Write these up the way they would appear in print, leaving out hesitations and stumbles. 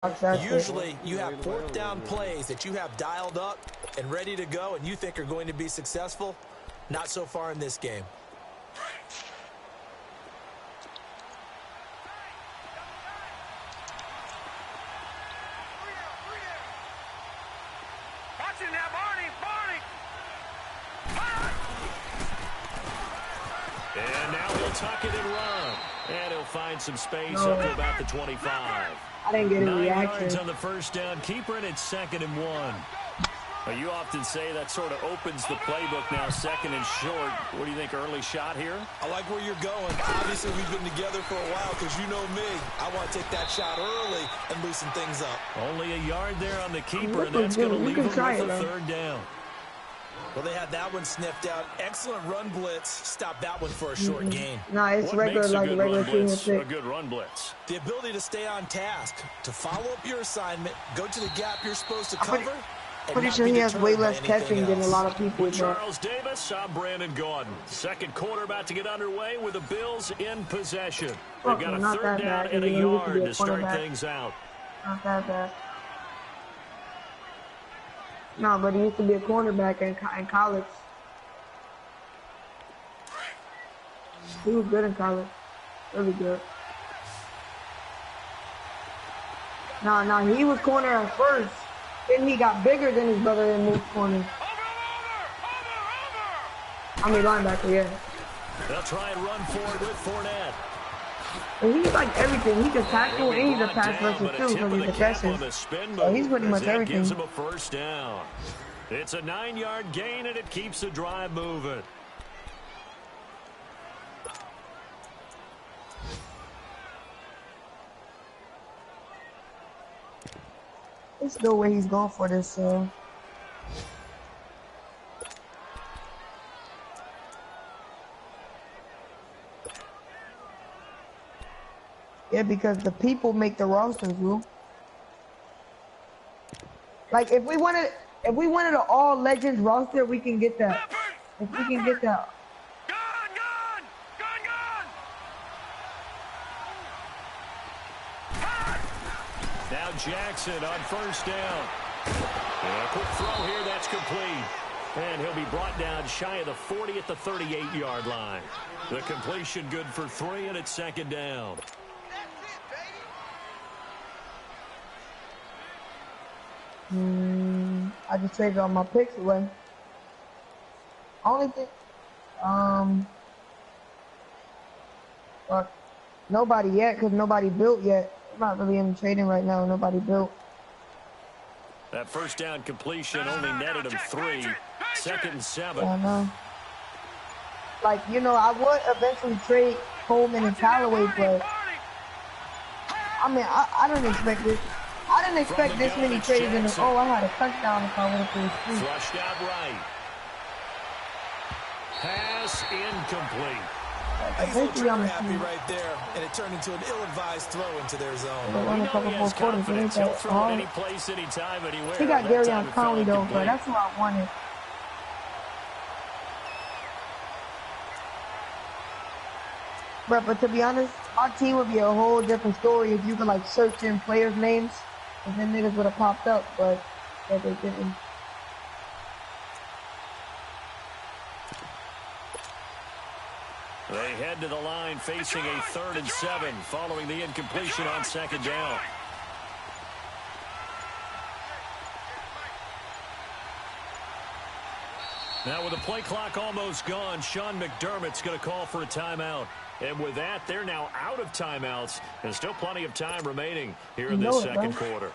Usually you have fourth down plays that you have dialed up and ready to go and you think are going to be successful. Not so far in this game. And now he'll tuck it and run. And he'll find some space up to about the 25. I didn't get a 9 reaction. yards on the first down. Keeper, and it's 2nd and 1. Well, you often say that sort of opens the playbook now, 2nd and short. What do you think, early shot here? I like where you're going. Obviously, we've been together for a while because you know me. I want to take that shot early and loosen things up. Only a yard there on the keeper, and that's going to leave him with a 3rd down. Well, they had that one sniffed out. Excellent run blitz. Stop that one for a short gain. No, it's What regular, makes a like good regular run team blitz shit. a good run blitz? The ability to stay on task, to follow up your assignment, go to the gap you're supposed to cover. Pretty sure he has way less catching than a lot of people. With Charles Davis, I'm Brandon Gaudin. 2nd quarter about to get underway with the Bills in possession. They've got a 3rd down and a yard to start things out. Not that bad. No, but he used to be a cornerback in college. He was good in college. Really good. No, he was corner at first. Then he got bigger than his brother and moved corner. I mean linebacker, yeah. They'll try and run forward with Fournette. And he's like everything. He can tackle and he's a pass rusher too, so he's a catcher. So he's pretty much everything. Gives him a 1st down. It's a 9-yard gain and it keeps the drive moving. There's no way he's going for this, Yeah, because the people make the rosters, bro. Like if we wanted an all legends roster, we can get that. If we can get that. Now Jackson on 1st down. And a quick throw here, that's complete. And he'll be brought down shy of the 40 at the 38-yard line. The completion good for 3, and it's 2nd down. I just traded all my picks away. Only thing, fuck, nobody yet, cause nobody built yet. I'm not really in trading right now. Nobody built. That 1st down completion only netted him 3. 2nd and 7. I know. Like, you know, I would eventually trade Coleman and Callaway, but I mean, I didn't expect this. I didn't expect this many trades in the. Oh, I had a touchdown if I would have played 3. Flushed out right. Pass incomplete. He's a little happy right there, and it turned into an ill-advised throw into their zone. He'll throw it any place, anytime, anywhere. He got Gary on Conley though, but that's what I wanted. But to be honest, our team would be a whole different story if you could like search in players' names, and then niggas would have popped up, but they didn't. They head to the line facing a 3rd and 7 following the incompletion on 2nd down. Now with the play clock almost gone, Sean McDermott's going to call for a timeout. And with that, they're now out of timeouts. And still plenty of time remaining here in this 2nd quarter.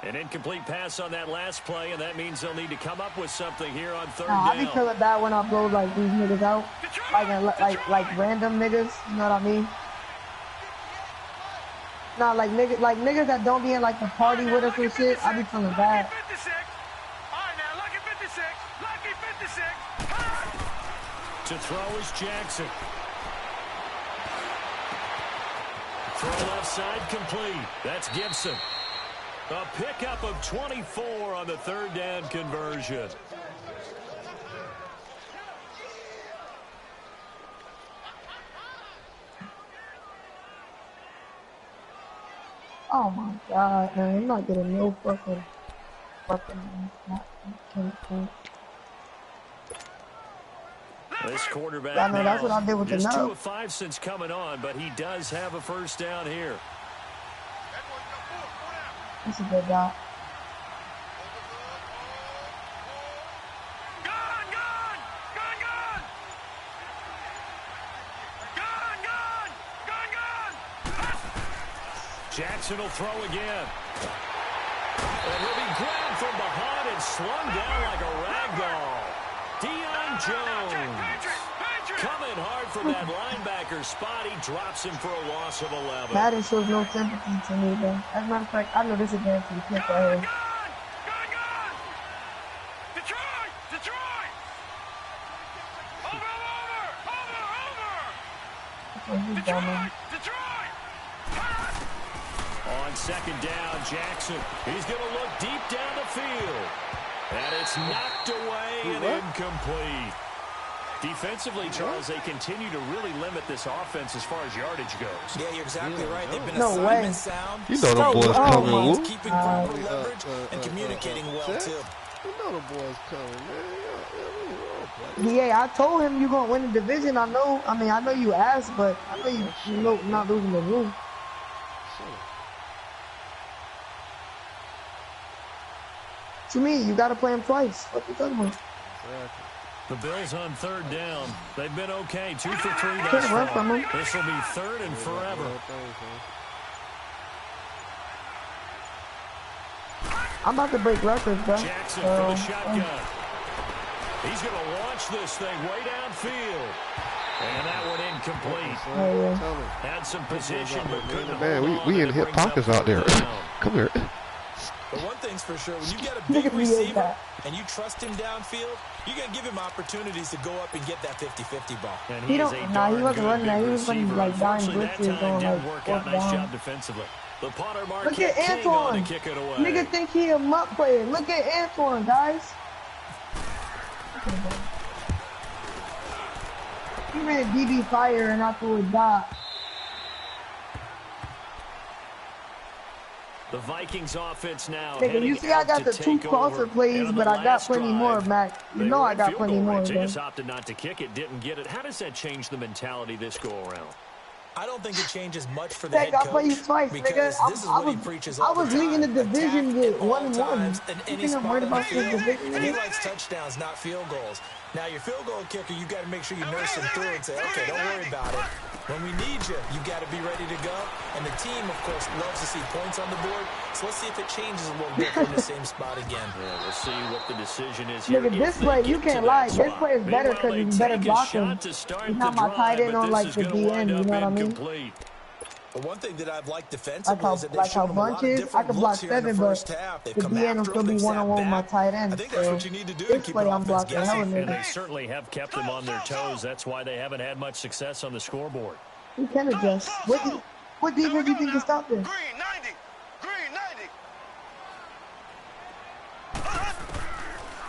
An incomplete pass on that last play, and that means they'll need to come up with something here on 3rd down. I be feeling bad when I blow like these niggas out, like random niggas. You know what I mean? Nah, like niggas that don't be in like the party with us and shit. I be feeling bad. To throw is Jackson. Throw left side complete. That's Gibson. A pickup of 24 on the 3rd down conversion. Oh my god, man, I'm not getting no fucking. This quarterback I know that's what I did with the just 2 nub. of 5 since coming on, but he does have a first down here. That's a good job. Jackson will throw again. And he'll be grabbed from behind and slung down like a rag doll. Deion Jones coming hard from that linebacker spot. He drops him for a loss of 11. Madden shows no sympathy to me, though. As a matter of fact, I know this is a guaranteed pick right here. On second down, Jackson. He's going to look deep down the field. And it's knocked away and incomplete. Defensively, Charles, they continue to really limit this offense as far as yardage goes. Yeah, you're exactly right. They've been way. sound. You know the boys coming. Keeping proper leverage and communicating well, too. You know the boys coming, man. Yeah, I told him you're gonna win the division. I know you asked, but I know you know not losing the room. To me, you gotta play him twice. What you talking about? The Bills on third down. They've been okay. 2 for 3 thus far. This will be third and forever. I'm about to break records, bro. Jackson for the shotgun. He's going to launch this thing way downfield. And that one incomplete. Had some position, but couldn't. Man, we in hip pockets out there. Come here. But one thing's for sure, when you get a big receiver and you trust him downfield, you're going to give him opportunities to go up and get that 50-50 ball. And he wasn't running that. He was running like dying blitzes on like fourth nice down. job defensively. The punter Look at Antoine. To kick it away. Nigga think he a mutt player. Look at Antoine, guys. He ran DB fire and I threw a dot. The Vikings offense now. Nigga, you see I got the 2 crosser plays, but I got plenty more, Mac. You know I got plenty more. They just opted not to kick it, didn't get it. How does that change the mentality this go around? I don't think it changes much for the head I coach. play you twice, nigga. This is what he preaches all I was the time. leading the division with 1-1. You think I'm worried about this division? And he likes touchdowns, not field goals. Now, your field goal kicker, you got to make sure you nurse him through and say, okay, don't worry about it. When we need you, you got to be ready to go. And the team, of course, loves to see points on the board. So let's see if it changes a little bit from the same spot again. Yeah, we'll see what the decision is here. Look at this play. You can't lie. This play is better because he's better blocking. He's not my tight end on like the DN. You know what I mean? But one thing that I've liked defensively is that like how bunches, I can block 7, but the DN will still be one-on-one with my tight end. I think that's what you need to do this play I'm blocking hell of and they certainly have kept them on their toes. That's why they haven't had much success on the scoreboard. He can adjust. What defense do you think can stop this? Green 90. Green 90.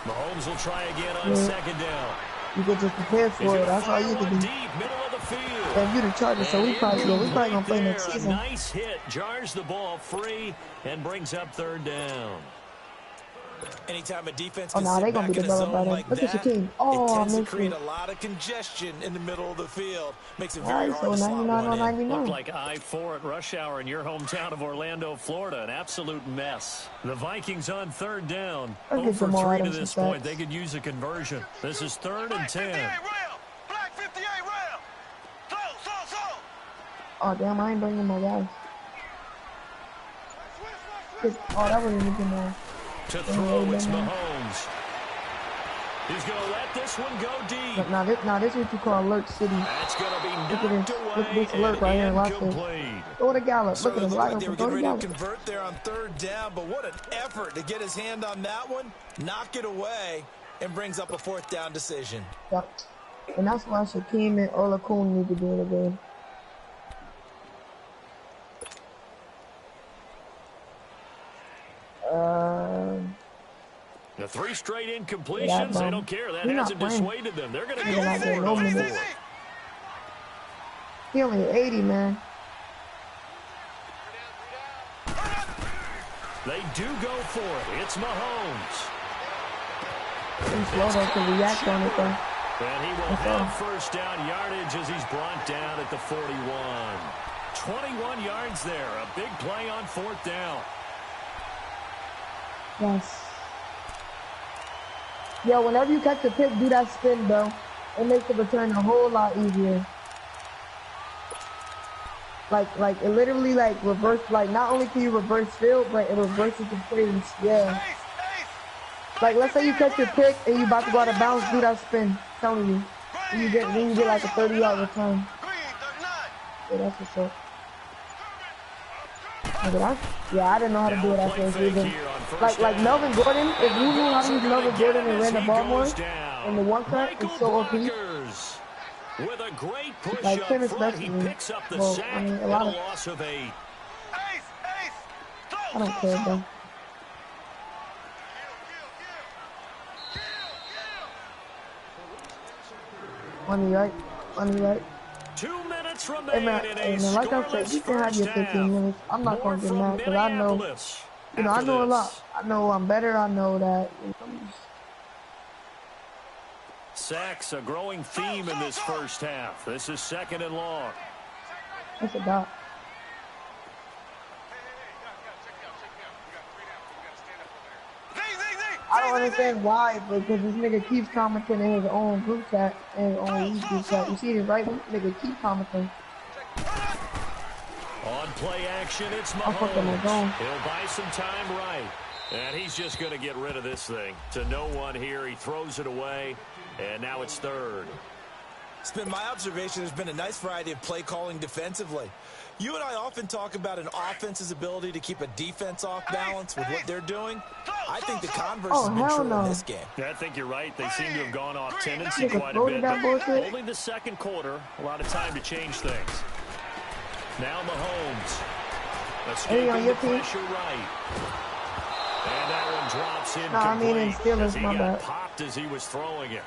Mahomes will try again on second down. You can just prepare for it. That's all you can do. Deep, middle of the field. And you the Chargers, so we probably gonna play next season. Nice hit, jars the ball free and brings up third down. Anytime a defense they gonna be developed by them. Look at your team. It tends to create a lot of congestion in the middle of the field. Makes it very hard to slot one in. Looked like I-4 at rush hour in your hometown of Orlando, Florida. An absolute mess. The Vikings on third down. 0 for 3 to this point. They could use a conversion. This is 3rd and 10. Oh, damn, I ain't bringing my guys. Oh, that wasn't even nice. To throw, it's Mahomes. He's going to let this one go deep. Now this is what you call alert city. That's going to be knocked away. Look at this alert right here. Watch this. Throw the Gallup. Look at him. Right they were getting ready to convert there on 3rd down, but what an effort to get his hand on that one, knock it away, and brings up a 4th down decision. Yep. And that's why Shaquem and Olakun need to be in the game. The 3 straight incompletions, they don't care. That hasn't dissuaded them. They're going to go for it on 4th. He only 80, man. They do go for it. It's Mahomes. He's slow though to react on it though. And he will have first down yardage as he's brought down at the 41. 21 yards there. A big play on 4th down. Yes. Yo, whenever you catch a pick, do that spin, bro. It makes the return a whole lot easier. Like it literally like reverse. Like not only can you reverse field, but it reverses the plays. Yeah. Like let's say you catch your pick and you about to go out of bounds, do that spin. I'm telling you, when you get like a 30-yard return. Yeah, that's what's up. Yeah, I didn't know how to do it at first either. Like Melvin Gordon, if you knew how to use Melvin Gordon and ran the ball more in the one cut, it's so OP. With a great push like up him front, he especially. picks up the Well, sack I mean, and a loss of 8. I don't care, bro. Money right. 2 minutes remaining. Hey man, like I said, you can have your 15 minutes. I'm not gonna get mad because I know, I know a lot. I know I'm better. I know that. Sacks a growing theme in this first half. This is 2nd and long. That's a dot. I don't understand why, because this nigga keeps commenting in his own group chat and on his group chat. You see this right? Nigga keep commenting. On play action, it's Mahomes. He'll buy some time right. And he's just going to get rid of this thing. To no one here. He throws it away. And now it's 3rd. It's been my observation there's been a nice variety of play calling defensively. You and I often talk about an offense's ability to keep a defense off balance with what they're doing. I think the converse has been true in this game. Yeah, I think you're right. They seem to have gone off tendency quite a bit. But only the 2nd quarter. A lot of time to change things. Now Mahomes. Escaping the pressure right. And that one drops incomplete as he got popped as he was throwing it.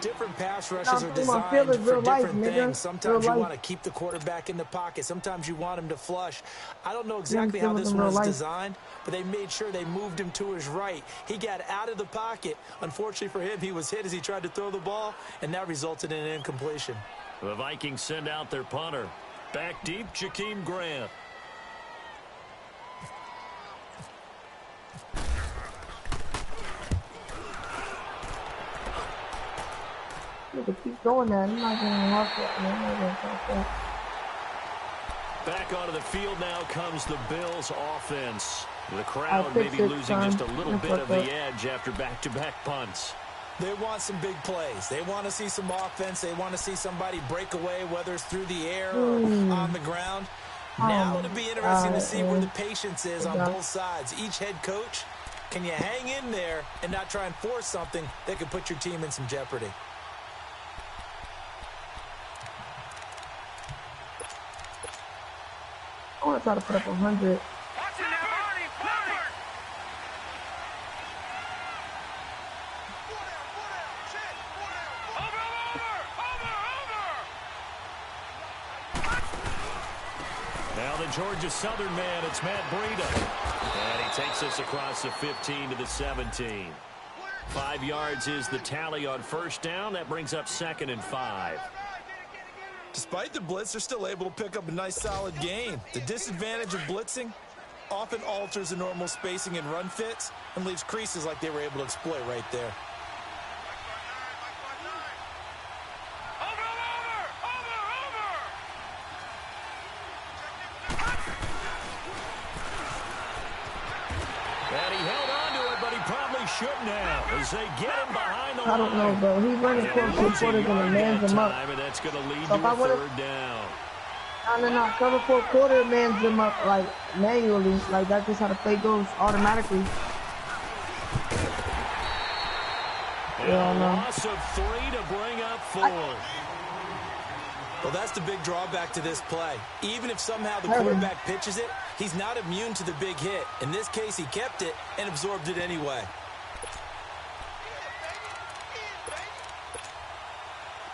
Different pass rushes are designed for different things. Sometimes you want to keep the quarterback in the pocket. Sometimes you want him to flush. I don't know exactly how this one was designed, but they made sure they moved him to his right. He got out of the pocket. Unfortunately for him, he was hit as he tried to throw the ball, and that resulted in an incompletion. The Vikings send out their punter. Back deep, Jakeem Grant. Keep going there. I'm not going to walk it. Back onto the field now comes the Bills offense. The crowd maybe losing just a little bit of the edge after back-to-back punts. They want some big plays. They want to see some offense. They want to see somebody break away, whether it's through the air or on the ground. Now it'll be interesting to see where the patience is on both sides. Each head coach, can you hang in there and not try and force something that could put your team in some jeopardy? I want to try to put up 100. Now the Georgia Southern man, it's Matt Breida. And he takes us across the 15 to the 17. 5 yards is the tally on first down. That brings up 2nd and 5. Despite the blitz, they're still able to pick up a nice, solid gain. The disadvantage of blitzing often alters the normal spacing and run fits and leaves creases like they were able to exploit right there. And he held on to it, but he probably shouldn't have as they get him behind the line. I don't know, bro. He's running close to quarters and the man's him up. And that's going to lead to a 3rd down. No. Cover 4 quarter, man's him up, like, manually. Like, that's just how the play goes automatically. Yeah, loss of 3 to bring up 4. Well, that's the big drawback to this play. Even if somehow the quarterback pitches it, he's not immune to the big hit. In this case, he kept it and absorbed it anyway.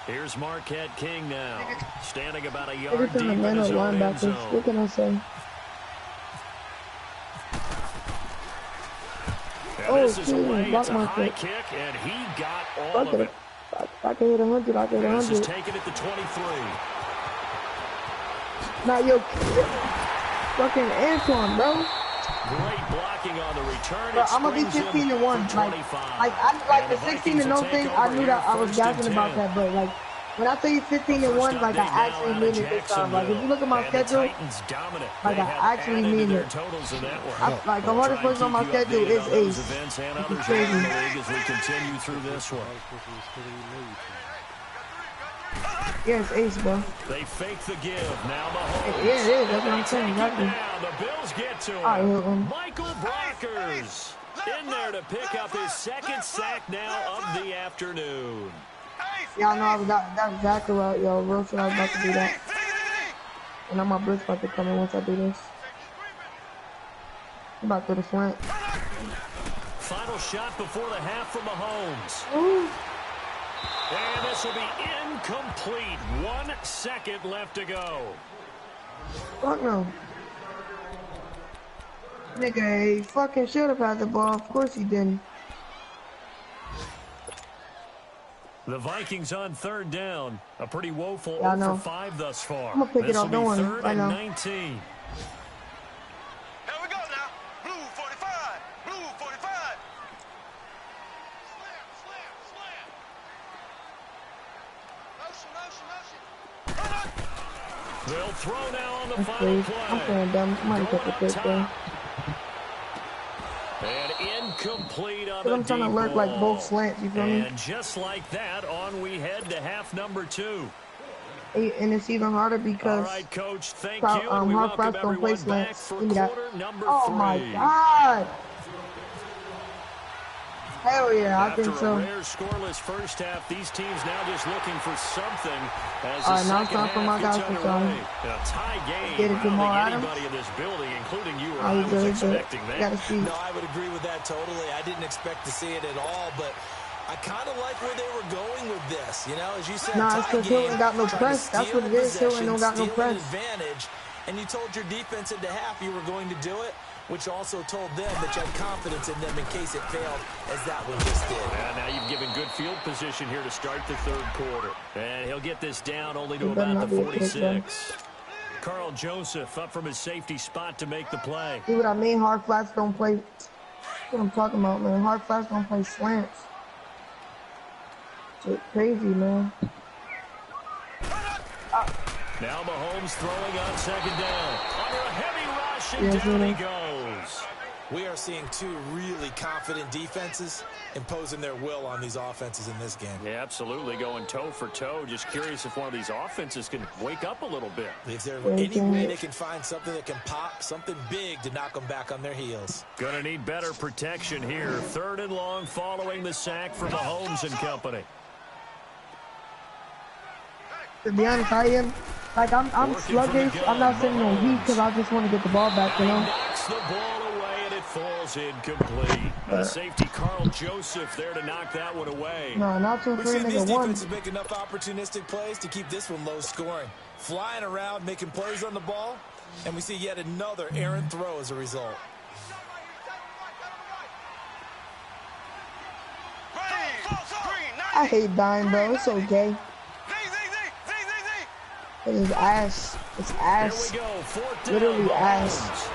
Here's Marquette King now, standing about a yard deep in his own end zone. What can I say? This is away. block It's a my high foot. kick, and he got all of it. I can hit 100. I can hit This is 100. taken at the 23. Now, yo, fucking Antoine, bro. Great blocking on the return. Bro, I'm gonna be 15-1. Like the 16-0 thing, I knew that I was gassing about that, but like when I say 15-1, like I actually mean it this time. Like if you look at my schedule, like I actually mean it. Like the hardest place on my schedule is Ace. It's crazy. As we continue through this one. Yeah, it's Ace, bro. They fake the give. Now Mahomes. Yeah, it is. That's what I'm saying. Exactly. The Bills get to I him. hit him. Michael Brockers in there to pick up his second sack now of the afternoon. Y'all know that's exactly right, yo. Real shit, I was about to do that. And now my blitz about to come in once I do this. I'm about to do the slant. Final shot before the half from Mahomes. Ooh. And this will be incomplete. 1 second left to go. Fuck no. Nigga, he fucking should have had the ball. Of course he didn't. The Vikings on third down. A pretty woeful Yeah, 0 for 5 thus far. I'm gonna pick it up. Don't worry. Third I and know. 19. Here we go now. Blue 45. Blue 45. Slam. Motion. They'll throw now on the That's final crazy. play. I'm playing dumb. Somebody took a pick there. And incomplete on Cause the I'm trying to deep lurk like ball. both slants, you feel me? And just like that, on we head to half number 2. And it's even harder All because right, Coach, thank you. And we Hard welcome Flash don't play everyone back slants. for Give me that. quarter number 3. Oh my god! Hell yeah, I After think a so. rare scoreless first half, these teams now just looking for something as the All right, now it's second time for my half guys gets to come. underway. A tie game. Get it, I don't Jamal think Adams. anybody in this building, including you or Oh, I, he's was good, he's good. expecting that. Gotta see. No, I would agree with that totally. I didn't expect to see it at all, but I kind of like where they were going with this. You know, as you said, Nah, it's tie 'cause Hill ain't got no game, press. trying to That's what steal it is. Hill ain't possession, got no steal press. an advantage, and you told your defense into half you were going to do it, which also told them that you had confidence in them in case it failed, as that one just did. And now you've given good field position here to start the third quarter. And he'll get this down only to He better about the not be a pick, 46. Carl Joseph up from his safety spot to make the play. See what I mean? Hard flats don't play. That's what I'm talking about, man. Hard flats don't play slants. Shit crazy, man. Now Mahomes throwing on second down. Under a heavy rush, and Yes, down he man. goes. We are seeing two really confident defenses imposing their will on these offenses in this game. Yeah, absolutely, going toe for toe. Just curious if one of these offenses can wake up a little bit. If there's any way they can find something that can pop, something big to knock them back on their heels. Gonna need better protection here. Third and long following the sack for Mahomes and company. To be honest, I am. Like, I'm sluggish. I'm not sitting on heat because I just want to get the ball back, you know? Knocks the ball away, and it falls incomplete. Safety Carl Joseph there to knock that one away. No, not too We've free, seen these nigga. One. defenses make enough opportunistic plays to keep this one low scoring. Flying around, making plays on the ball, and we see yet another errant throw as a result. I hate dying, bro. It's okay. It's ass. It's ass. Here we go. Fourth down. Literally ass.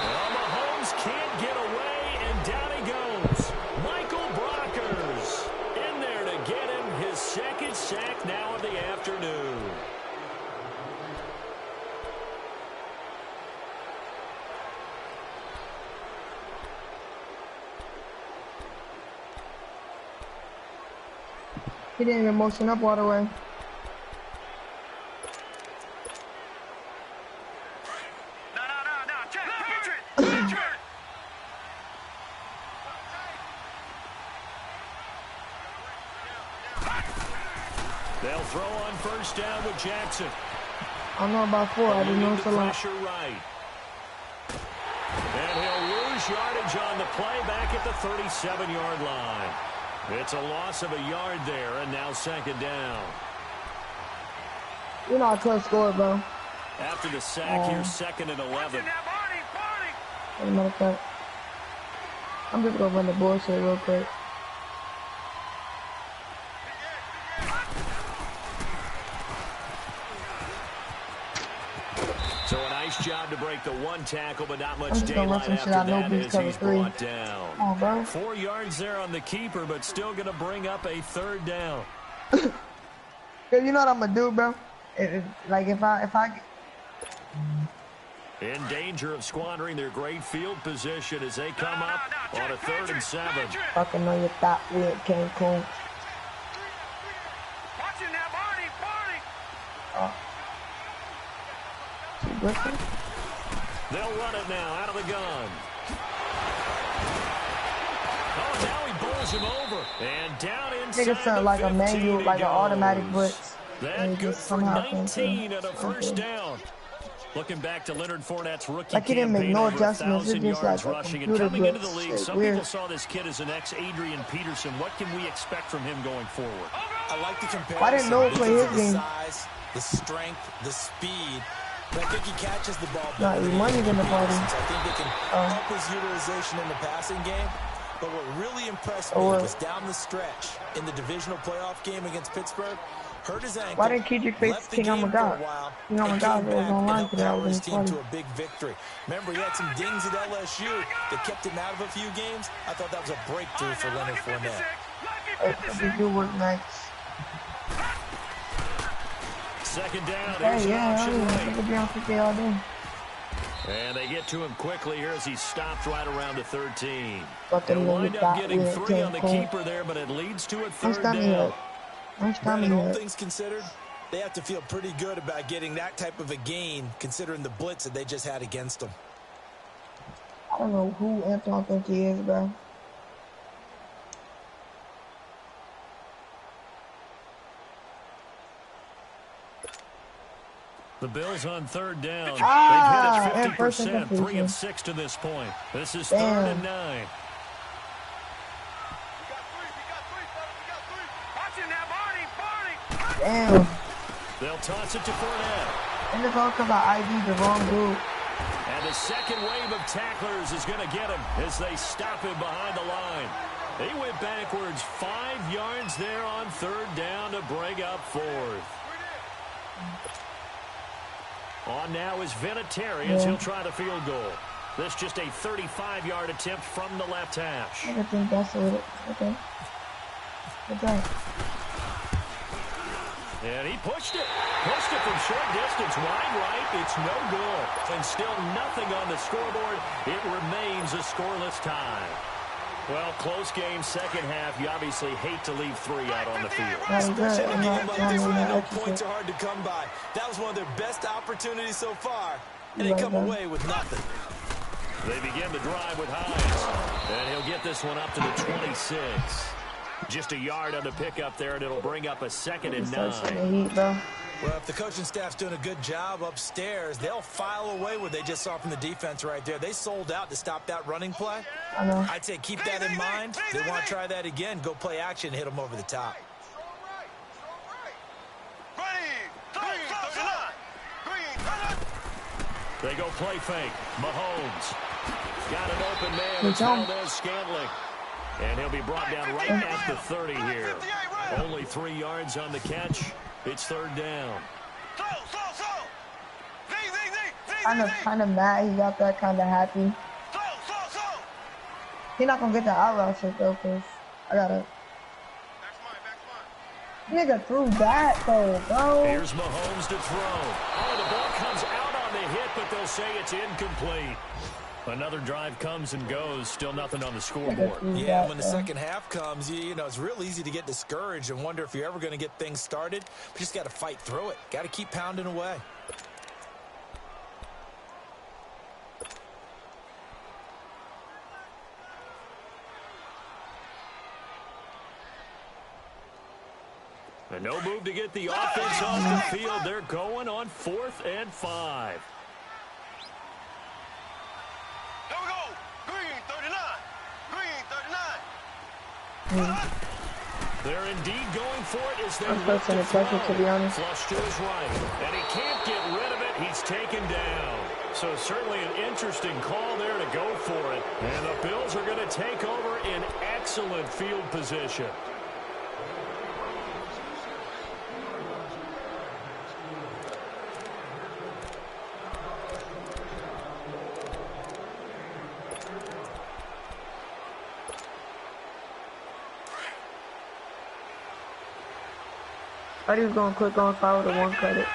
Well, Mahomes can't get away, and down he goes. Michael Brockers in there to get him his second sack now of the afternoon. He didn't even motion up all the way. They'll throw on first down with Jackson. I don't know about 4. I didn't know it's a lot. Pressure right. And he'll lose yardage on the play back at the 37-yard line. It's a loss of a yard there, and now second down. You know I could score, bro. After the sack, here's second and 11. As a matter of fact. I'm just gonna run the bullshit real quick. So a nice job to break the one tackle, but not much I'm just gonna run daylight some shit after out. No that beats as cover he's 3. brought down. Come on, bro. 4 yards there on the keeper, but still going to bring up a 3rd down. Yo, you know what I'm gonna do, bro? Like if I In danger of squandering their great field position as they come up on a 3rd and 7. fucking know you thought we at Cancun. Watch it now, Barney, Barney. Griffin? They'll run it now out of the gun. Oh, now he bowls him over. And down inside Nigga sound like a 15 manual, he like an automatic goes. blitz. And That he good just for somehow came 19 through. and a first down. Looking back to Leonard Fournette's rookie Like he didn't make campaign, no over adjustments, 1,000 it's just yards like a rushing and computer coming into the blitz. league. Shit, Some weird. people saw this kid as an ex-Adrian Peterson. What can we expect from him going forward? I like the comparison. Why didn't Noah play because his of the game? size, the strength, the speed. But I think he catches the ball Nah, better. your than money's in the party. Peterson, so I think they can up his utilization in the passing game. But what really impressed me was down the stretch in the divisional playoff game against Pittsburgh. Hurt his ankle. Why didn't Kendrick face left the King game for a Amagad? while, King and Amagad came was back and online helped today. I power was his in team party. to a big victory. Remember, he had some dings at LSU that kept him out of a few games. I thought that was a breakthrough for Leonard Fournette. He do work nice. 2nd down. Hey, Here's an yeah, option I right. could be on 50 all day. And they get to him quickly here as he stopped right around the 13. Fucking They'll wind nigga up thought getting we 3 on the Cancun. keeper there, but it leads to a I'm 3rd standing down. up. I'm standing Brandon, all up. things considered, they have to feel pretty good about getting that type of a gain, considering the blitz that they just had against them. I don't know who Antoine thinks he is, bro. The Bills on 3rd down. Ah, They've hit and it first 50%, 3 completion. of 6 to this point. This is Damn. 3rd and 9. We got three, fellas, we got three. Watch it now, Barney, Barney. Damn. They'll toss it to Fournette. And it's all because I ID'd the wrong dude. And the second wave of tacklers is going to get him as they stop him behind the line. He went backwards 5 yards there on 3rd down to bring up 4th. On now is Vinatieri as he'll try the field goal. This just a 35-yard attempt from the left hash. I think that's it. Okay. Okay. And he pushed it. Pushed it from short distance, wide right. It's no good. And still nothing on the scoreboard. It remains a scoreless tie. Well, close game, 2nd half. You obviously hate to leave 3 out on the field. Especially in a I'm game not like trying this to where I know execute. points are hard to come by. That was one of their best opportunities so far, and they Right come there. away with nothing. They begin the drive with Hines. And he'll get this one up to the 26. Just a yard on the pickup there, and it'll bring up a 2nd and Start sending 9. the heat, bro. Well, if the coaching staff's doing a good job upstairs, they'll file away what they just saw from the defense right there. They sold out to stop that running play. I know. I'd say keep that in mind. They want to try that again. Go play action, hit them over the top. They go play fake. Mahomes got an open man. Good It's job. Valdez-Scantling. And he'll be brought down right at the 30 here. Only 3 yards on the catch. It's 3rd down. Kind of mad he got that, kind of happy. He not gonna get the out route shit though, cause I gotta. Nigga threw that though, bro. Here's Mahomes to throw. Oh, the ball comes out on the hit, but they'll say it's incomplete. Another drive comes and goes. Still nothing on the scoreboard. Yeah, when the second half comes, you know, it's real easy to get discouraged and wonder if you're ever going to get things started. But you just got to fight through it. Got to keep pounding away. And no move to get the offense off the field. They're going on 4th and 5. Here we go. Green 39. Green 39. They're indeed going for it as they I'm look supposed to to pressure, to be honest. Flush to his right. And he can't get rid of it. He's taken down. So certainly an interesting call there to go for it. And the Bills are going to take over in excellent field position. I thought he was going to click on follow the one credit.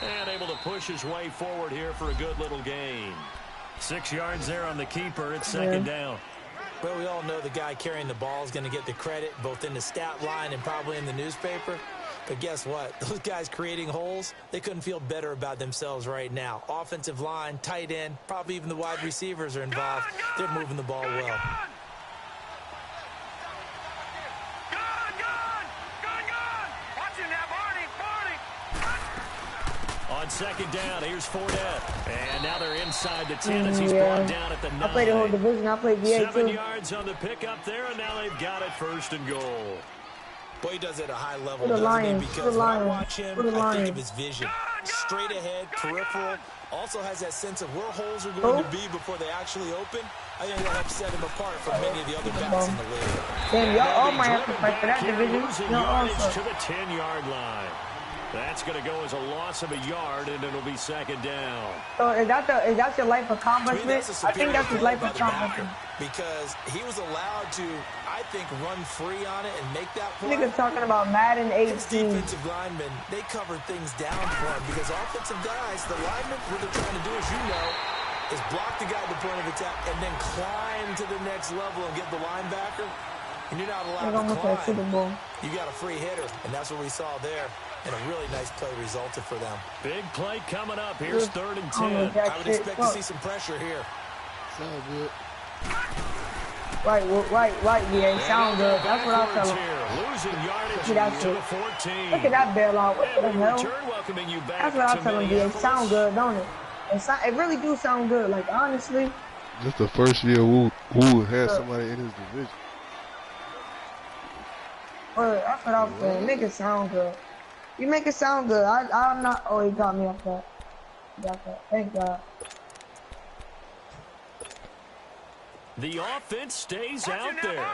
And able to push his way forward here for a good little gain. 6 yards there on the keeper. It's second down. Well, we all know the guy carrying the ball is going to get the credit both in the stat line and probably in the newspaper. But guess what? Those guys creating holes, they couldn't feel better about themselves right now. Offensive line, tight end, probably even the wide receivers are involved. They're moving the ball well. On second down, here's Fournette. And now they're inside the 10 as he's brought down at the 9. I played the whole division. I played VA 7 too. yards on the pickup there, and now they've got it first and goal. Boy, he does it at a high level, For the doesn't he? Lions. Because when I watch him, For the I think Lions. of his vision. Straight ahead, peripheral. Also has that sense of where holes are going to be before they actually open. I think that helps set him apart from many of the other backs in the league. Damn, y'all all might have to fight for that division. Losing Y'all yardage also. to the 10-yard line. That's going to go as a loss of a yard, and it'll be second down. So is that your life To me, accomplishment? that's a I think that's his superior life play by the backer, accomplishment. because he was allowed to, I think, run free on it and make that play. Niggas talking about Madden His 18. defensive linemen, they covered things down for him because offensive guys, the linemen, what they're trying to do, as you know, is block the guy at the point of attack and then climb to the next level and get the linebacker. And you're not They're allowed almost at to Super Bowl. climb. You got a free hitter, and that's what we saw there. And a really nice play resulted for them. Big play coming up. Here's third and Oh, 10. that I would shit expect to sucks. see some pressure here. Sound good. Right, VA. Sound good. That's what I'll tell him. Here, losing yardage Look at that to the shit. 14. Look at that bailout. What the And we hell? return welcoming you back That's what I'll to tell him, VA. Minneapolis. Sound good, don't it? It really do sound good. Like, honestly. This the first year Wu had somebody in his division. That's what I'm saying. Make it sound good. You make it sound good. I'm not. Oh, he got me off that. Got that. Thank God. The offense stays out there.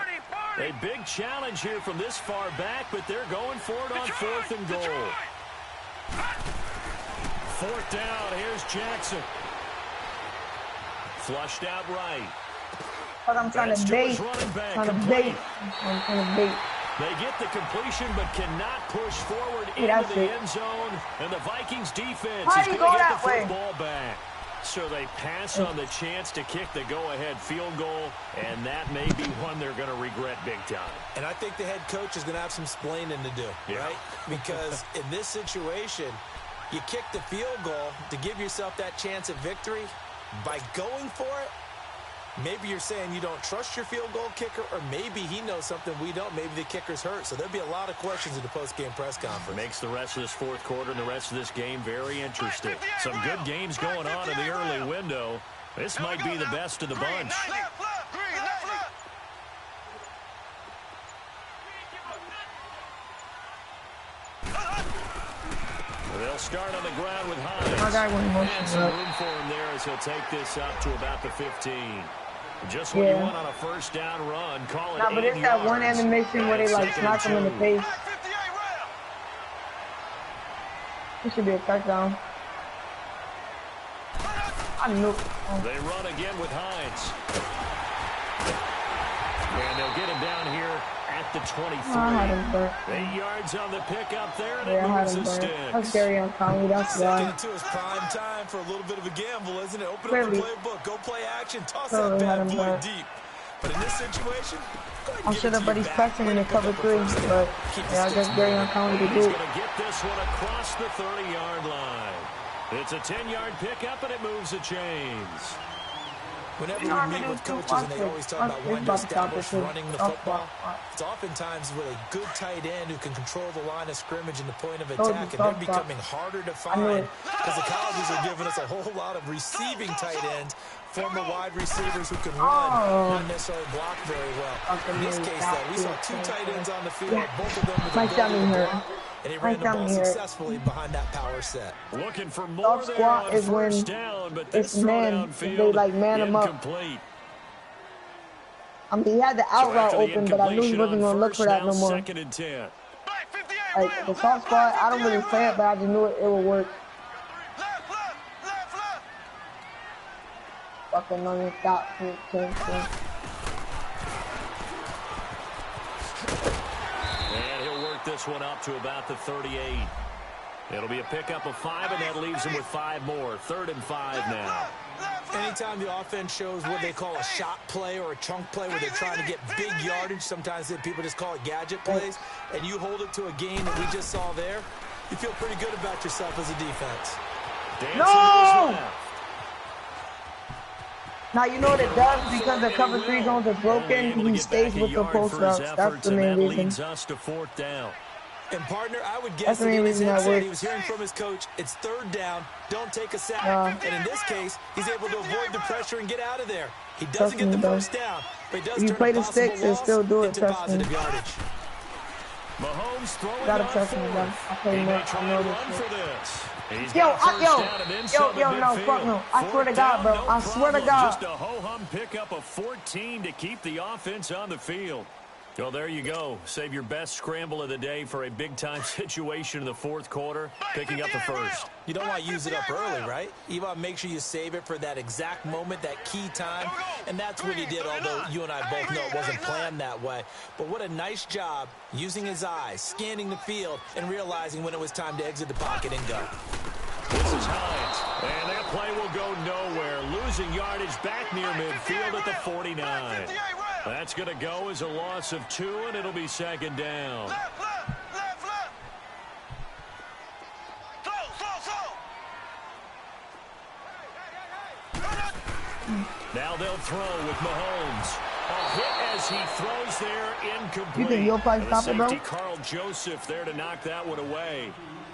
A big challenge here from this far back, but they're going for it on 4th and goal. 4th down, here's Jackson. Flushed out right. But I'm trying That's to to bait. his running back, I'm trying to complete. bait. I'm trying to bait. They get the completion, but cannot push forward Yeah, that's into the it. end zone. And the Vikings defense How is do you going to go get that the way? football back. So they pass on the chance to kick the go-ahead field goal, and that may be one they're going to regret big time. And I think the head coach is going to have some splaining to do, Yeah. right? Because in this situation, you kick the field goal to give yourself that chance at victory. By going for it, maybe you're saying you don't trust your field goal kicker, or maybe he knows something we don't. Maybe the kicker's hurt. So there'll be a lot of questions in the post-game press conference. Makes the rest of this 4th quarter and the rest of this game very interesting. Some good games going on in the early window. This might be the best of the bunch. They'll start on the ground with My guy Hines. went And motion. some room for him there as he'll take this up to about the 15. Just what you Yeah. want on a first down run. Call it Nah, but 8 it's that one yards. animation where they like Second smack him in the and face. It should be a touchdown. I knew. They run again with Hines. And they'll get him down here at the 23. I had him burnt. 8 yards on the pickup there, and Yeah, it I had moves him the burnt. That's sticks. very uncommon. That's Second why. and 2 is prime time for a little bit of a gamble, isn't it? Open up Clearly. the playbook. Go play action. Toss Totally that had bad him boy burnt. deep. But in this situation, go ahead and I'm give sure it that to buddy's your back. pressing in the cover 3, but yeah, that's very uncommon to He's do. going to get this one across the 30-yard line. It's a 10-yard pickup, and it moves the chains. Whenever You know we I meet can with do coaches and they always talk about wanting to establish running the football, it's oftentimes with a good tight end who can control the line of scrimmage and the point of attack, and they're becoming harder to find because the colleges are giving us a whole lot of receiving tight ends, former wide receivers who can run, not necessarily block very well. In this case, though, we saw two tight ends on the field, both of them with the ability to block, and he ran the ball successfully behind that power set. Looking for more there on first down, but this throw downfield, they like man him up. incomplete. I mean, he had the out route open, but I knew he wasn't going to look for that no more. Second and 10. Like, the soft spot, I don't really play it, but I just knew it would work. Fucking on your top 10. And he'll work this one up to about the 38. It'll be a pickup of 5, and that leaves him with 5 more. 3rd and 5 now. Anytime the offense shows what they call a shot play or a chunk play where they're trying to get big yardage, sometimes people just call it gadget plays, and you hold it to a game that we just saw there, you feel pretty good about yourself as a defense. No! Now, you know what it does? Because the cover 3 zones are broken, he stays with the post routes. That's the main reason. Leads us to 4th down. And, partner, I would guess that in his headset he was hearing from his coach, it's 3rd down, don't take a sack. And in this case, he's able to avoid the pressure and get out of there. He doesn't get the first down, but he does turn a possible loss into positive yardage. Mahomes throwing gotta trust me, bro. I know this. Yo, no, fuck no. I swear to God, bro. I swear to God. Just a ho-hum pickup of 14 to keep the offense on the field. Well, there you go. Save your best scramble of the day for a big-time situation in the 4th quarter, picking up the first. You don't want to use it up early, right? You want to make sure you save it for that exact moment, that key time, and that's what he did, although you and I both know it wasn't planned that way. But what a nice job using his eyes, scanning the field, and realizing when it was time to exit the pocket and go. This is Hines, and that play will go nowhere, losing yardage back near midfield at the 49. That's going to go as a loss of 2, and it'll be 2nd down. Now they'll throw with Mahomes. A hit as he throws there, incomplete. You think you'll probably stop it, bro? Safety Carl Joseph there to knock that one away.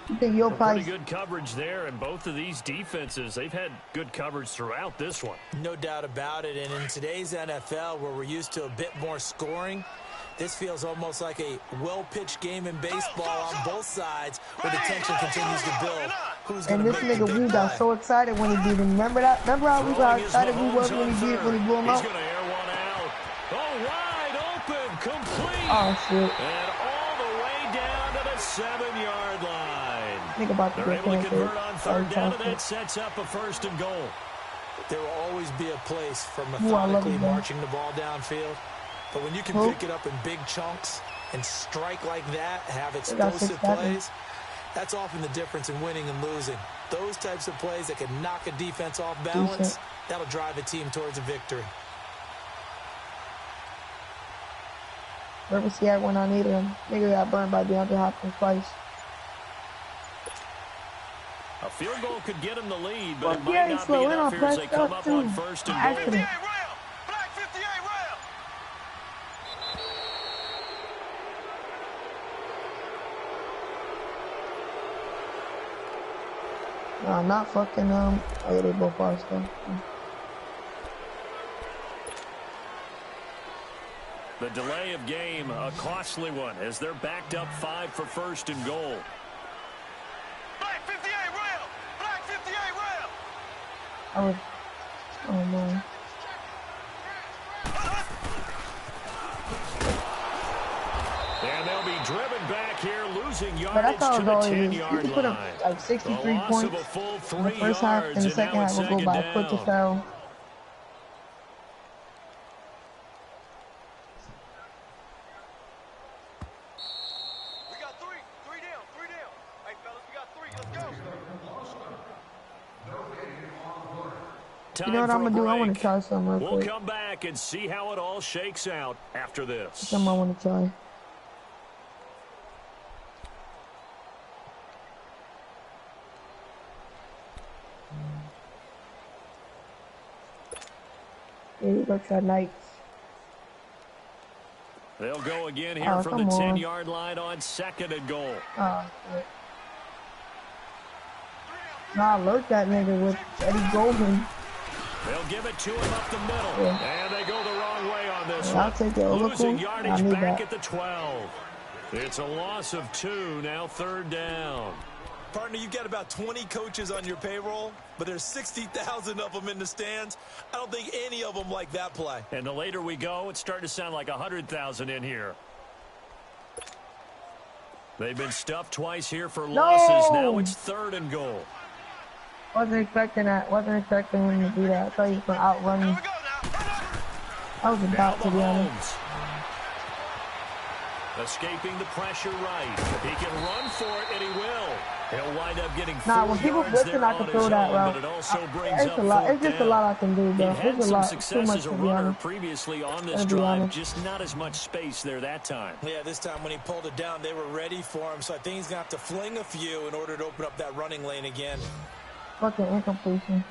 You think you'll probably... Pretty good coverage there, and both of these defenses, they've had good coverage throughout this one. No doubt about it, and in today's NFL, where we're used to a bit more scoring, this feels almost like a well-pitched game in baseball on both sides, where the tension continues to build. Who's going to make the big play? We got so excited when he beat him. Remember that? Remember how we got excited we was when he blew him out? He's going to air one out. Oh, wide open, complete. Oh, shit. And all the way down to the 7-yard line. Think about They're able to convert on 3rd down, and that sets up a 1st and goal. There will always be a place for methodically marching the ball downfield. But when you can pick it up in big chunks and strike like that, have explosive plays, that's often the difference in winning and losing. Those types of plays that can knock a defense off balance, that'll drive a team towards a victory. Never see everyone on either of them. Nigga got burned by DeAndre Hopkins twice. A field goal could get him the lead, but it might not be enough here as they come up on 1st and goal. No, not fucking, oh yeah, they both are still. The delay of game, a costly one, as they're backed up 5 for 1st and goal. Black 58 rail! Black 58 rail! Oh man. And they'll be driven back here, losing But I yardage thought to it the was always, 10-yard you could put line. up like 63 loss points of a full in 3 the first half, and the yards, second now half it's will go by second quick to down. foul. We got 3. 3 down. 3 down. Hey, fellas, we got 3. Let's go. You know what I'm gonna do? I want to try something real quick. We'll come back and see how it all shakes out after this. Something I want to try. Yeah, you go try Knights. They'll go again here from the 10-yard line on 2nd and goal. Oh, shit. Nah, alert that nigga with Eddie Goldman. They'll give it to him up the middle. Yeah. And they go the wrong way on this I'll one. take it. Losing yardage back that. at the 12. It's a loss of 2, now 3rd down. Partner, you've got about 20 coaches on your payroll, but there's 60,000 of them in the stands. I don't think any of them like that play. And the later we go, it's starting to sound like 100,000 in here. They've been stuffed twice here for losses. Now it's 3rd and goal. Wasn't expecting that. Wasn't expecting him to do that. I thought he was going to outrun me. I was about to be honest. Escaping the pressure right. He can run for it, and he will. He'll wind up getting 4 when people yards blitzing, there I can on throw his that own, route. but it also brings It's up a lot. 4th It's just a down. lot I can do, bro. He had It's a some lot. success Too much as a to be runner honest. previously on this Let's be drive, honest. just not as much space there that time. Yeah, this time when he pulled it down, they were ready for him, so I think he's going to have to fling a few in order to open up that running lane again. Fucking incompletion.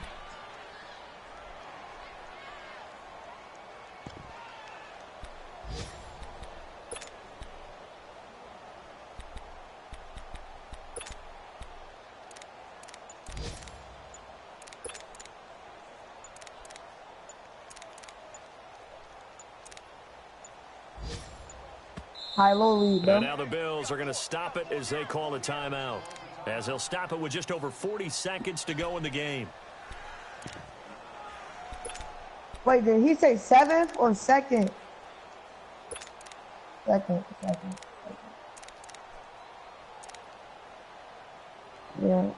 High-low lead, bro. And now the Bills are going to stop it as they call a timeout. As they'll stop it with just over 40 seconds to go in the game. Wait, did he say 7th or 2nd? Second. Yeah.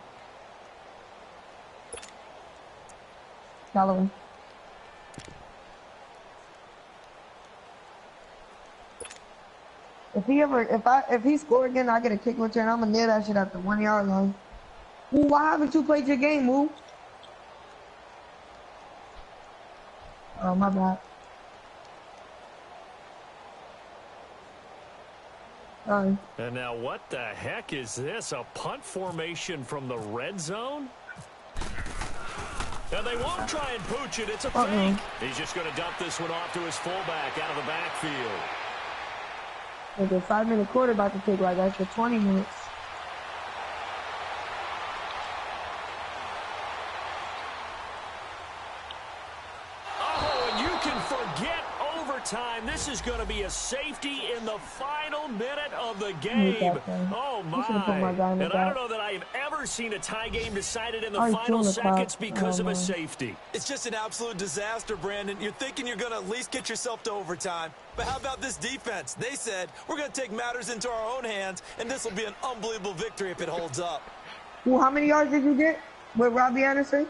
Follow him. If he score again, I get a kick return. I'm gonna nail that shit at the 1-yard line. Ooh, why haven't you played your game, Woo? Oh, my bad. Sorry. And now what the heck is this? A punt formation from the red zone? And they won't try and pooch it. It's a fake. He's just going to dump this one off to his fullback out of the backfield. With a 5-minute quarterback to take like that for 20 minutes. Oh, and you can forget overtime. This is going to be a safety in the final minute of the game. Oh, my. And I don't know that I have ever seen a tie game decided in the final seconds because of a safety. It's just an absolute disaster, Brandon. You're thinking you're going to at least get yourself to overtime. But how about this defense? They said, we're going to take matters into our own hands, and this will be an unbelievable victory if it holds up. Well, how many yards did you get with Robbie Anderson?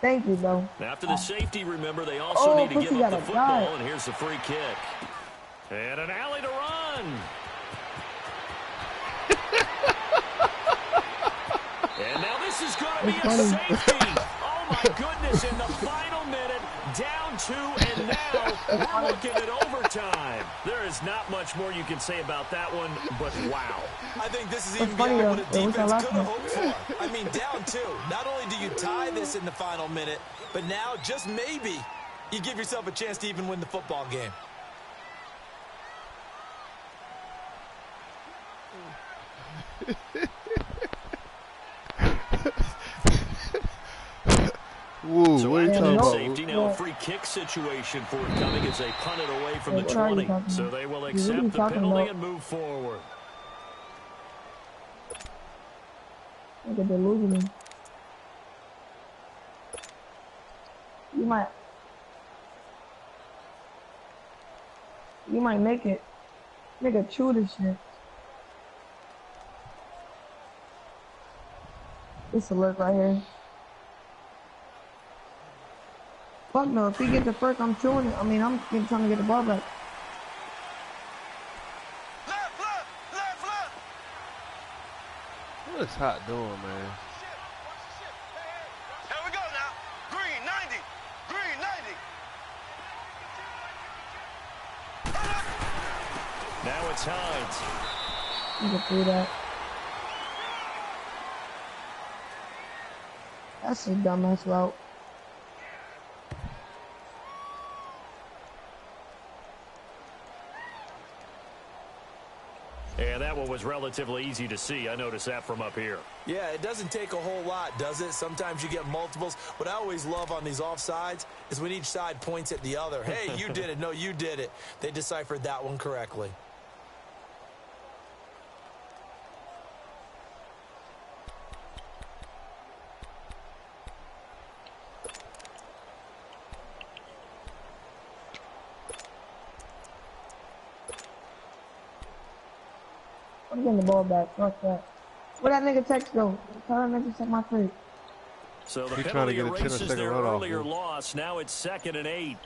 Thank you, bro. After the safety, remember, they also need to give up the football, and here's the free kick. And an alley to run. And now this is going to be a safety. Oh, my goodness, in the final minute, down 2, and now we're looking at overtime. There is not much more you can say about that one, but wow. I think this is even beyond what a defense could have hoped for. I mean, down 2. Not only do you tie this in the final minute, but now, just maybe, you give yourself a chance to even win the football game. Woo, so what are you talking about? Safety, now a free kick situation for it coming as they punt it away from the 20. So they will accept the penalty and move forward. Look at the losing. You might make it. Nigga, chew this shit. This alert right here. Fuck no, if he gets the first, I'm chewing it. I mean, I'm trying to get the ball back. What is Hot doing, man? Here we go now. Green 90. Green 90. Now it's Hines. You can do that. That's a dumbass route. And that one was relatively easy to see. I noticed that from up here. Yeah, it doesn't take a whole lot, does it? Sometimes you get multiples. What I always love on these offsides is when each side points at the other. Hey, you did it. No, you did it. They deciphered that one correctly. I'm getting the ball back. Fuck that. Where that nigga text go? Tell that nigga check my face. So the He's trying to penalty get a 10 erases second their run off, earlier man. loss. Now it's 2nd and 8.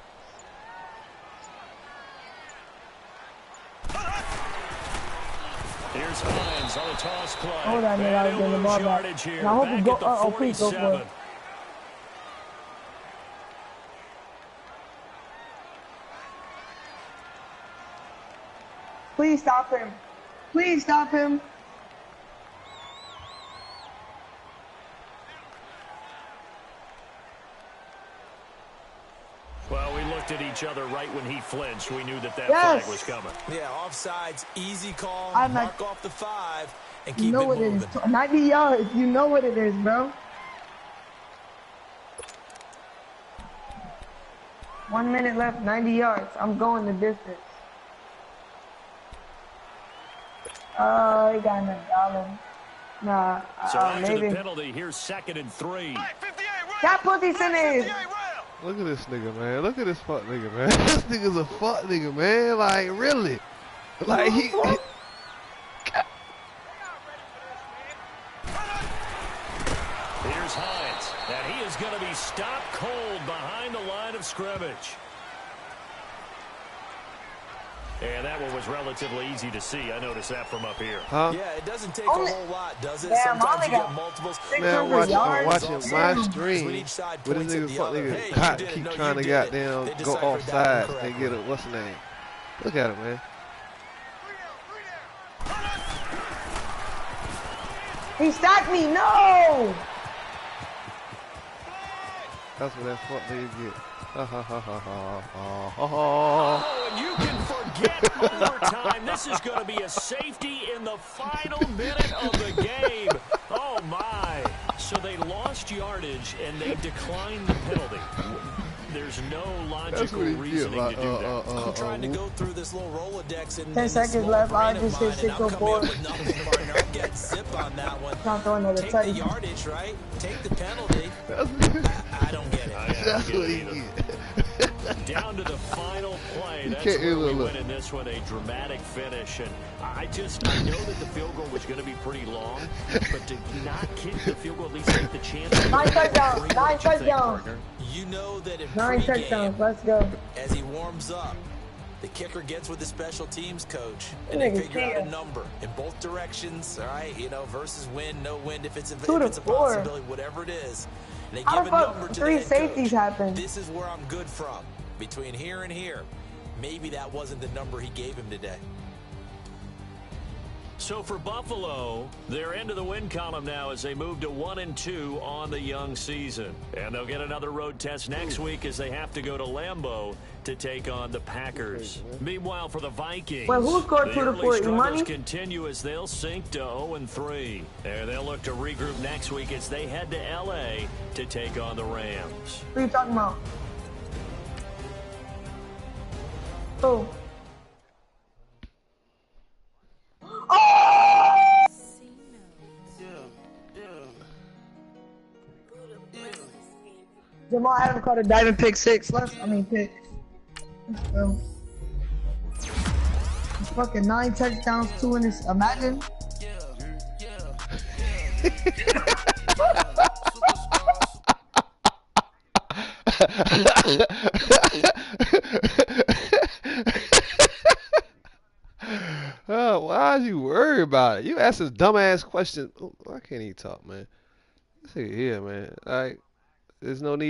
Here's Hines on a toss play. Hold on, nigga, I was getting the ball back. Yardage here. And I hope Back you go. at the Please go for 47. it. Please stop him. Please stop him. Well, we looked at each other right when he flinched. We knew that Yes. flag was coming. Yeah, offsides, easy call, I'm mark not- off the 5, and You keep know it what it moving. is. 90 yards. You know what it is, bro. 1 minute left, 90 yards. I'm going the distance. Oh, he got enough dollar. Nah, So after maybe. the penalty, here's 2nd and 3. Hey, 58 rounds. That pussy finished. 58 rounds. Look at this nigga, man. Look at this fuck nigga, man. This nigga's a fuck nigga, man. Like, really? Like, he Here's Hines, and he is going to be stopped cold behind the line of scrimmage. And that one was relatively easy to see. I noticed that from up here. huh? Yeah, it doesn't take Only- a whole lot, does it? Damn, Sometimes only you get got multiples. 600 Man, I'm yards. watching my When stream. each side But this points at nigga the fuck other. nigga Hey, Cotton you did it. keep No, trying you to did it. goddamn They go deciphered off that one sides and correctly. get a what's the name? Look at him, man. 3 down. He stacked me. No. That's what that fuck nigga get. Ha ha ha ha ha ha ha. Oh, and you can forget overtime. This is going to be a safety in the final minute of the game. Oh, my. So they lost yardage, and they declined the penalty. There's no That's logical what he get. reasoning Like, to do that. I'm trying to go through this little Rolodex in 10 this seconds small left. I brain of just mine, hit and I'm coming 604. up with nothing but an unget zip on that one. Not throwing another Take the touch. yardage, right? Take the penalty. I don't get it. I don't That's get what it he either. get. Down to the final play. That's can't where we even look. win in this one, a dramatic finish. And I know that the field goal was going to be pretty long, but to not kick the field goal, at least take the chance. 9 touchdowns. What 9 you think, touchdowns. partner? You know that in 9 pregame, touchdowns. Let's go. as he warms up, the kicker gets with the special teams coach, and Nigga they figure out a can't. number in both directions, all right? You know, versus wind, no wind, if it's a, Two if to it's a 4. possibility, whatever it is. And they How give the a fuck number to the 3 head safeties coach. happened? This is where I'm good from. Between here and here, maybe that wasn't the number he gave him today. So for Buffalo, they're into the win column now as they move to 1-2 on the young season. And they'll get another road test next week as they have to go to Lambeau to take on the Packers. Meanwhile, for the Vikings, Wait, who scored the 2 to early 4? struggles Imani? continue as they'll sink to 0-3. And they'll look to regroup next week as they head to L.A. to take on the Rams. What are you talking about? Oh. Oh! Jamal Adams caught a diving pick 6. Let's pick. Let's go. Fucking 9 touchdowns, 2 in this. Imagine. Oh, why is you worried about it? You ask this dumbass question. Oh, I can't even talk, man. This nigga here, man. Like, there's no need.